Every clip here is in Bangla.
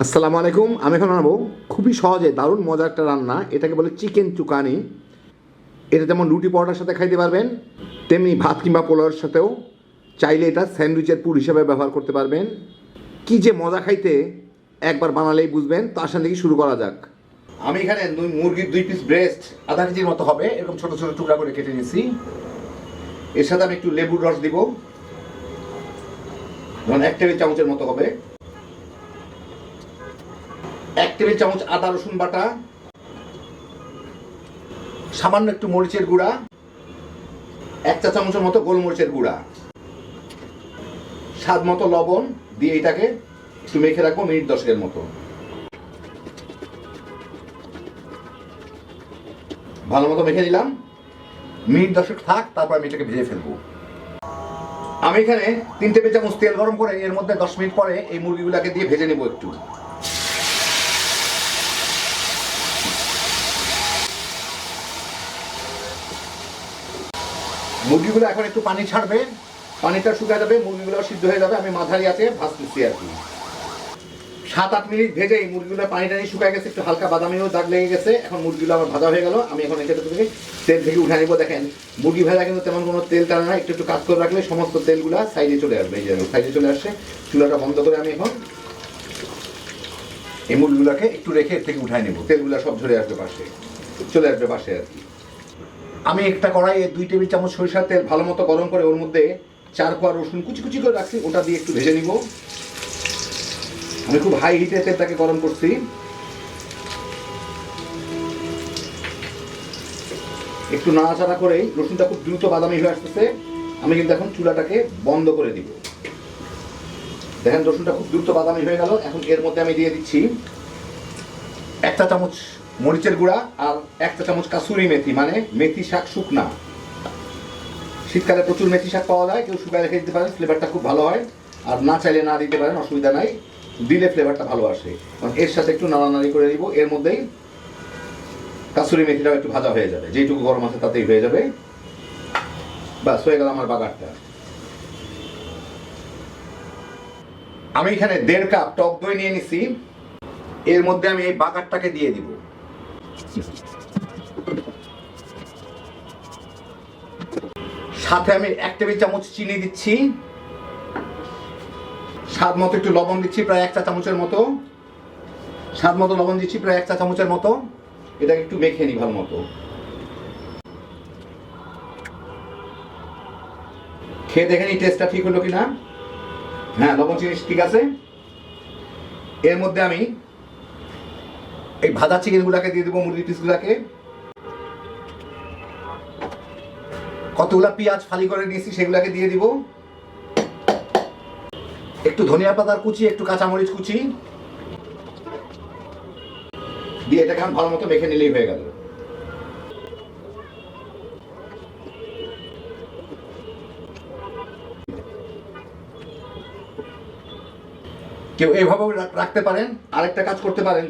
আসসালামু আলাইকুম। আমি এখন বানাবো খুবই সহজে দারুণ মজার একটা রান্না। এটাকে বলে চিকেন চুকানি। এটা যেমন রুটি পরোটার সাথে খাইতে পারবেন, তেমনি ভাত কিংবা পোলাওয়ের সাথেও চাইলে এটা স্যান্ডউইচের পুর হিসেবে ব্যবহার করতে পারবেন। কি যে মজা খাইতে, একবার বানালেই বুঝবেন। তো আসেন দেখি শুরু করা যাক। আমি এখানে মুরগির 2 পিস ব্রেস্ট আধা কেজির মতো হবে, এরকম ছোটো ছোটো টুকরা করে কেটে নিয়েছি। এর সাথে আমি একটু লেবুর রস দিব, ধরুন 1 টেবিল চামচের মতো হবে। 1 টেবিল চামচ আদা রসুন বাটা, সামান্য একটু মরিচের গুঁড়া, 1 চা চামচের মতো গোলমরিচের গুঁড়া, স্বাদ মতো লবণ দিয়ে এটাকে একটু মেখে রাখবো মিনিট 10-এর মতো। ভালো মতো মেখে নিলাম, মিনিট 10 থাক, তারপর আমি এটাকে ভেজে ফেলবো। আমি এখানে 3 টেবিল চামচ তেল গরম করে এর মধ্যে 10 মিনিট পরে এই মুরগিগুলোকে দিয়ে ভেজে নেবো একটু। মুরগিগুলো এখন একটু পানি ছাড়বে, পানিটা শুকিয়ে যাবে, মুরগিগুলো সিদ্ধ হয়ে যাবে। আমি মাঝারি আছে ভাজতেছি আর কি। 7-8 মিনিট ভেজে এই মুরগিগুলো পানি টানি শুকিয়ে গেছে, একটু হালকা বাদামিও দাগ লেগে গেছে। এখন মুরগিগুলো আমার ভাজা হয়ে গেল। আমি এখন এটা থেকে তেল থেকে উঠে নিব। দেখেন মুরগি ভাজা কিন্তু তেমন কোনো তেল টানে না, একটু একটু কাজ করে রাখলে সমস্ত তেলগুলা সাইডে চলে আসবে। এই যে সাইডে চলে আসছে। চুলাটা বন্ধ করে আমি এখন এই মুরগিগুলোকে একটু রেখে এর থেকে উঠাই নেব। তেলগুলো সব ঝরে আসবে পাশে, চলে আসবে পাশে আর কি। আমি একটা কড়াইয়ে 2 টেবিল চামচ সরিষার তেল ভালো মতো গরম করে ওর মধ্যে 4 কোয়া রসুন কুচি কুচি করে রাখছি, ওটা দিয়ে একটু ভেজে নিব। আমি খুব হাই হিটে তেলটাকে গরম করছি। একটু নাড়াচাড়া করেই রসুনটা খুব দ্রুত বাদামি হয়ে আসতেছে। আমি কিন্তু এখন চুলাটাকে বন্ধ করে দিব। দেখেন রসুনটা খুব দ্রুত বাদামি হয়ে গেল। এখন এর মধ্যে আমি দিয়ে দিচ্ছি 1 চা চামচ মরিচের গুঁড়া আর 1 চা চামচ কাসুরি মেথি, মানে মেথি শাক শুকনা। শীতকালে প্রচুর মেথি শাক পাওয়া যায়, কেউ শুকায় রেখে দিতে পারেন, ফ্লেভারটা খুব ভালো হয়। আর না চাইলে না দিতে পারেন, অসুবিধা নাই, দিলে ফ্লেভারটা ভালো আসে। এর সাথে একটু নাড়ানাড়ি করে দিব। এর মধ্যেই কাসুরি মেথিটাও একটু ভাজা হয়ে যাবে, যেটুকু গরম আছে তাতেই হয়ে যাবে। বাস হয়ে গেল আমার বাগারটা। আমি এখানে 1.5 কাপ টক দই নিয়ে নিছি। এর মধ্যে আমি এই বাগারটাকে দিয়ে দিব। সাথে আমি 1 টেবিল চামচ চিনি দিচ্ছি, স্বাদ মতো একটু লবণ দিচ্ছি প্রায় 1 চা চামচের মতো। স্বাদ মতো লবণ দিচ্ছি প্রায় 1 চা চামচের মতো। এটাকে একটু মেখে নিই ভালো মতো। খেয়ে দেখে নিই টেস্টটা ঠিক হলো কিনা। হ্যাঁ, লবণ চিনি ঠিক আছে। এর মধ্যে আমি এই ভাজা চিকেনগুলোকে দিয়ে দেবো, মুরগির পিসগুলোকে। কতগুলা পেঁয়াজ ফালি করে নিয়েছি সেগুলোকে দিয়ে দিব। একটু ধনিয়া পাতার কুচি, একটু কাঁচামরিচ কুচি দিয়ে এটাকে আমি ভালো মতো মেখে নিলেই হয়ে গেল। কেউ এইভাবেও রাখতে পারেন। আরেকটা কাজ করতে পারেন,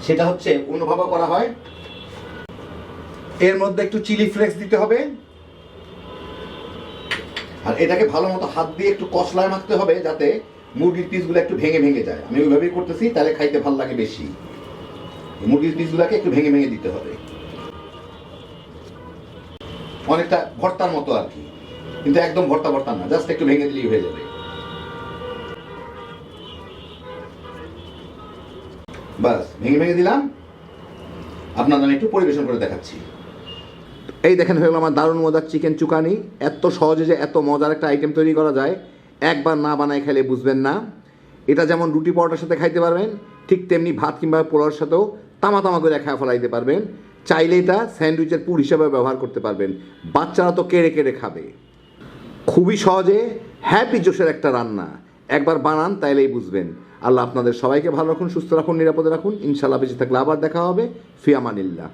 সেটা হচ্ছে অন্যভাবে করা হয়। এর মধ্যে একটু চিলি ফ্লেক্স দিতে হবে, আর এটাকে ভালো মতো হাত দিয়ে একটু কষলায় মাখতে হবে, যাতে মুরগির পিসগুলো একটু ভেঙে ভেঙে যায়। আমি ওইভাবেই করতেছি, তাহলে খাইতে ভালো লাগে বেশি। মুরগির পিসগুলোকে একটু ভেঙে ভেঙে দিতে হবে, অনেকটা ভর্তার মতো আর কি, কিন্তু একদম ভর্তা ভর্তা না, জাস্ট একটু ভেঙে দিলেই হয়ে যাবে। বাস ভেঙে ভেঙে দিলাম। আপনাদের আমি একটু পরিবেশন করে দেখাচ্ছি। এই দেখেন হয়ে গেল আমার দারুণ মজার চিকেন চুকানি। এত সহজে যে এত মজার একটা আইটেম তৈরি করা যায়, একবার না বানায় খেলে বুঝবেন না। এটা যেমন রুটি পরোটার সাথে খাইতে পারবেন, ঠিক তেমনি ভাত কিংবা পোলাওর সাথেও তামা তামা করে খাওয়া ফেলাইতে পারবেন। চাইলে এটা স্যান্ডউইচের পুর হিসেবে ব্যবহার করতে পারবেন। বাচ্চারা তো কেড়ে কেড়ে খাবে। খুবই সহজে হ্যাপি জোশের একটা রান্না। একবার বানান, তাইলেই বুঝবেন। আল্লাহ আপনাদের সবাইকে ভালো রাখুন, সুস্থ রাখুন, নিরাপদে রাখুন। ইনশাআল্লাহ বেঁচে থাকলে আবার দেখা হবে। ফি আমানিল্লাহ।